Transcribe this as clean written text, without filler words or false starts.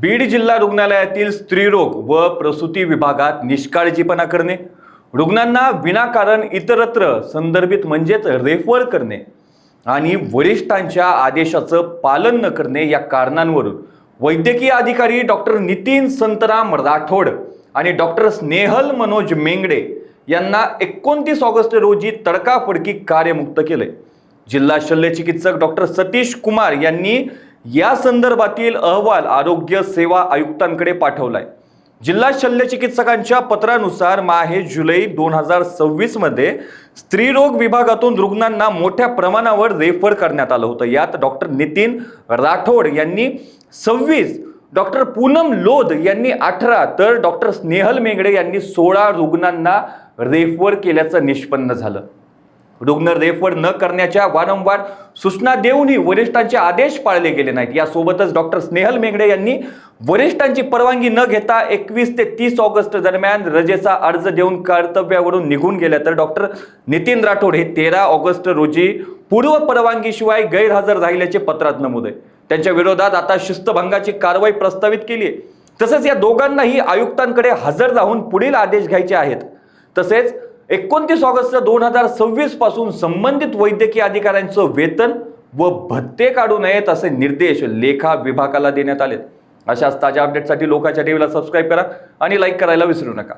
बीड जिल्हा रुग्णालयातील स्त्रीरोग व प्रसूती विभागात निष्काळजीपणा करणे, रुग्णांना विनाकारण इतरत्र संदर्भित म्हणजेच रेफर करणे आणि वरिष्ठांच्या आदेशाचं पालन न करणे या कारणांवरून वैद्यकीय अधिकारी डॉक्टर नितीन संतराम राठोड आणि डॉक्टर स्नेहल मनोज मेंगडे यांना 29 ऑगस्ट रोजी तडकाफडकी कार्यमुक्त केले। जिल्हा शल्यचिकित्सक डॉक्टर सतीश कुमार यांनी या संदर्भातील अहवाल आरोग्य सेवा आयुक्तांकडे पाठवलाय। जिल्हा शल्यचिकित्सकांच्या पत्रानुसार माहे जुलै 2026 मध्ये स्त्रीरोग विभागातून रुग्णांना मोठ्या प्रमाणावर रेफर करण्यात आलं होतं। यात डॉक्टर नितीन राठोड यांनी 26, डॉक्टर पूनम लोध यांनी 18 तर डॉक्टर स्नेहल मेंगडे यांनी 16 रुग्णांना रेफर केल्याचं निष्पन्न झालं। रुग्ण रेफर न करण्याच्या वारंवार सूचना देऊनही वरिष्ठांचे आदेश पाळले गेले नाहीत। यासोबतच डॉक्टर स्नेहल मेंगडे यांनी वरिष्ठांची परवानगी न घेता 21 ते 30 ऑगस्ट दरम्यान रजेचा अर्ज देऊन कर्तव्यावरून निघून गेले, तर डॉक्टर नितीन राठोड हे 13 ऑगस्ट रोजी पूर्व परवानगीशिवाय गैरहजर राहिल्याचे पत्रात नमूद आहे। त्यांच्या विरोधात आता शिस्तभंगाची कारवाई प्रस्तावित केली आहे। तसेच या दोघांनाही आयुक्तांकडे हजर राहून पुढील आदेश घ्यायचे आहेत। तसेच 29 ऑगस्ट 2026 पासून संबंधित वैद्यकीय अधिकाऱ्यांचं वेतन व भत्ते काढू नयेत असे निर्देश लेखा विभागाला देण्यात आले। अशाच ताज्या अपडेटसाठी लोकांच्या टीव्हीला सबस्क्राईब करा आणि लाईक करायला विसरू नका।